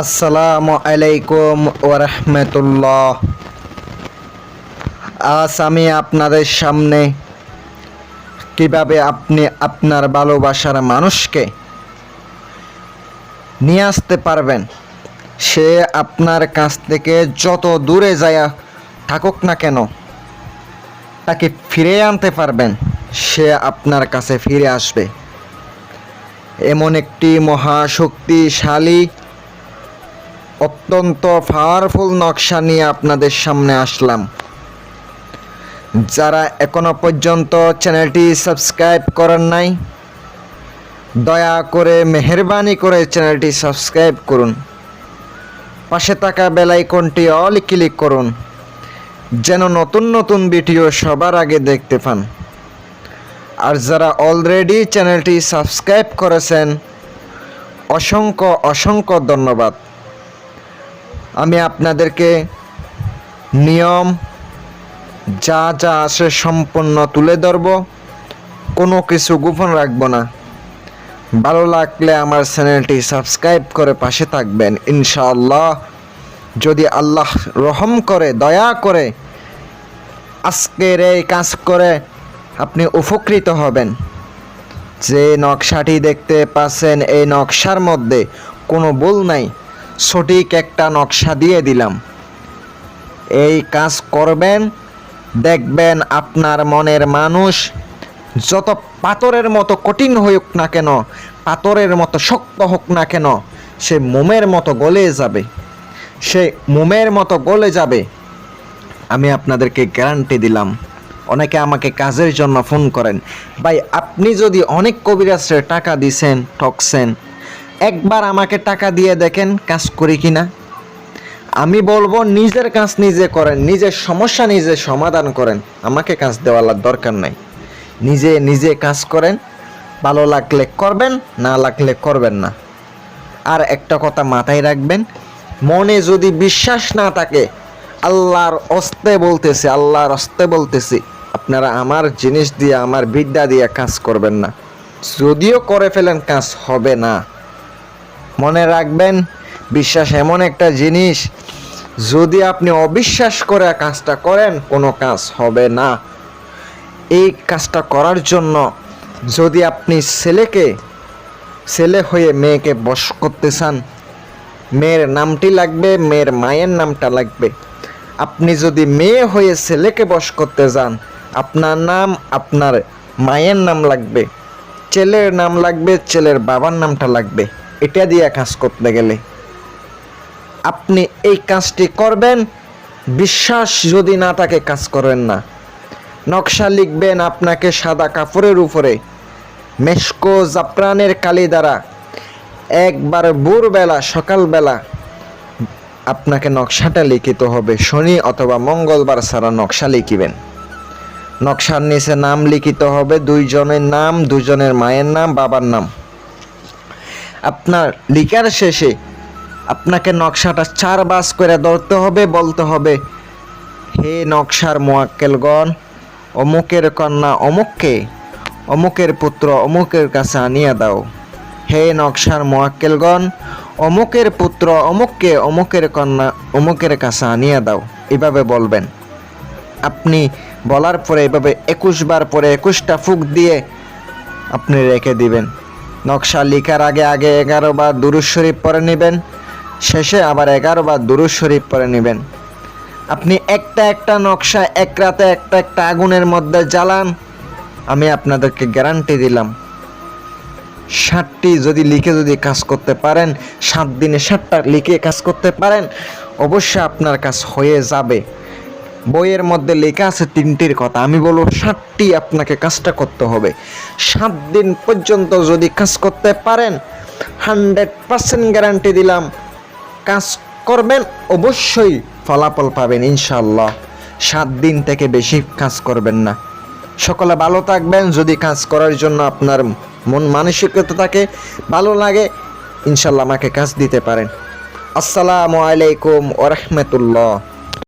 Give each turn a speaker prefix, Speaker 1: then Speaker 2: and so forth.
Speaker 1: আসসালামু আলাইকুম ওয়া রাহমাতুল্লাহ। আজ আমি আপনাদের সামনে কিভাবে আপনি আপনার ভালোবাসার মানুষকে নিয়ে আসতে পারবেন, সে আপনার কাছ থেকে যত দূরে যায় থাকুক না কেন তাকে ফিরে আনতে পারবেন, সে আপনার কাছে ফিরে আসবে। এমন একটি মহাশক্তিশালী অত্যন্ত পাওয়ারফুল নকশা নিয়ে আপনাদের সামনে আসলাম। যারা এখনো পর্যন্ত চ্যানেলটি সাবস্ক্রাইব করেন নাই, দয়া করে মেহেরবানি করে চ্যানেলটি সাবস্ক্রাইব করুন। পাশে থাকা বেল আইকনটি অল ক্লিক করুন, যেন নতুন নতুন ভিডিও সবার আগে দেখতে পান। আর যারা অলরেডি চ্যানেলটি সাবস্ক্রাইব করেছেন, অসংখ্য অসংখ্য ধন্যবাদ। আমি আপনাদেরকে নিয়ম যা যা আছে সম্পূর্ণ তুলে ধরব, কোনো কিছু গোপন রাখব না। ভালো লাগলে আমার চ্যানেলটি সাবস্ক্রাইব করে পাশে থাকবেন ইনশাআল্লাহ। যদি আল্লাহ রহম করে, দয়া করে আজকের এই কাজ করে আপনি উপকৃত হবেন। যে নকশাটি দেখতে পাচ্ছেন, এই নকশার মধ্যে কোনো ভুল নাই, সঠিক একটা নকশা দিয়ে দিলাম। এই কাজ করবেন, দেখবেন আপনার মনের মানুষ যত পাথরের মতো কঠিন হোক না কেন, পাথরের মতো শক্ত হোক না কেন, সে মোমের মতো গলে যাবে, সে মোমের মতো গলে যাবে। আমি আপনাদেরকে গ্যারান্টি দিলাম। অনেকে আমাকে কাজের জন্য ফোন করেন, ভাই আপনি যদি অনেক কবিরাজের টাকা দিছেন, ঠকছেন, একবার আমাকে টাকা দিয়ে দেখেন কাজ করি কিনা। আমি বলবো নিজের কাজ নিজে করেন, নিজের সমস্যা নিজে সমাধান করেন, আমাকে কাজ দেওয়ার দরকার নাই। নিজে নিজে কাজ করেন, ভালো লাগলে করবেন, না লাগলে করবেন না। আর একটা কথা মাথায় রাখবেন, মনে যদি বিশ্বাস না থাকে, আল্লাহর হস্তে বলতেছি, আল্লাহর হস্তে বলতেছি, আপনারা আমার জিনিস দিয়ে, আমার বিদ্যা দিয়ে কাজ করবেন না। যদিও করে ফেলেন, কাজ হবে না। মনে রাখবেন, বিশ্বাস এমন একটা জিনিস, যদি আপনি অবিশ্বাস করে কাজটা করেন, কোনো কাজ হবে না। এই কাজটা করার জন্য যদি আপনি ছেলে হয়ে মেয়েকে বশ করতে চান, মেয়ের নামটি লাগবে, মেয়ের মায়ের নামটা লাগবে। আপনি যদি মেয়ে হয়ে ছেলেকে বশ করতে যান, আপনার নাম, আপনার মায়ের নাম লাগবে, ছেলের নাম লাগবে, ছেলের বাবার নামটা লাগবে। এটা দিয়ে কাজ করতে গেলে আপনি এই কাজটি করবেন। বিশ্বাস যদি না থাকে কাজ করবেন না। নকশা লিখবেন আপনাকে সাদা কাপড়ের উপরে মেশকো জাফরানের কালি দ্বারা একবার ভোরবেলা, সকালবেলা আপনাকে নকশাটা লিখিত হবে। শনি অথবা মঙ্গলবার ছাড়া নকশা লিখিবেন। নকশার নিচে নাম লিখিত হবে, দুইজনের নাম, দুজনের মায়ের নাম, বাবার নাম। আপনার লিখার শেষে আপনাকে নকশাটা 4 বাস করে ধরতে হবে, বলতে হবে, হে নকশার মোয়াক্কেলগণ, অমুকের কন্যা অমুককে অমুকের পুত্র অমুকের কাছে আনিয়া দাও। হে নকশার মোয়াক্কেলগণ, অমুকের পুত্র অমুককে অমুকের কন্যা অমুকের কাছে আনিয়া দাও। এভাবে বলবেন। আপনি বলার পরে এভাবে 21 বার পরে 21টা ফুঁক দিয়ে আপনি রেখে দিবেন। নকশা লিখার আগে 11 বার দুরূদ শরীফ পড়ে নেবেন, শেষে আবার 11 বার দুরূদ শরীফ পড়ে নেবেন। আপনি একটা একটা নকশা এক রাতে একটা একটা আগুনের মধ্যে জ্বালান, আমি আপনাদেরকে গ্যারান্টি দিলাম 60টি যদি লিখে যদি কাজ করতে পারেন, 7 দিনে 7টা লিখে কাজ করতে পারেন, অবশ্যই আপনার কাজ হয়ে যাবে। বইয়ের মধ্যে লেখা আছে 3টির কথা, আমি বলবো 7টি আপনাকে কাজটা করতে হবে। 7 দিন পর্যন্ত যদি কাজ করতে পারেন, 100% গ্যারান্টি দিলাম কাজ করবেন, অবশ্যই ফলাফল পাবেন ইনশাআল্লাহ। 7 দিন থেকে বেশি কাজ করবেন না। সকলে ভালো থাকবেন। যদি কাজ করার জন্য আপনার মন মানসিকতা থাকে, ভালো লাগে, ইনশাআল্লাহ আমাকে কাজ দিতে পারেন। আসসালামু আলাইকুম ওয়া রাহমাতুল্লাহ।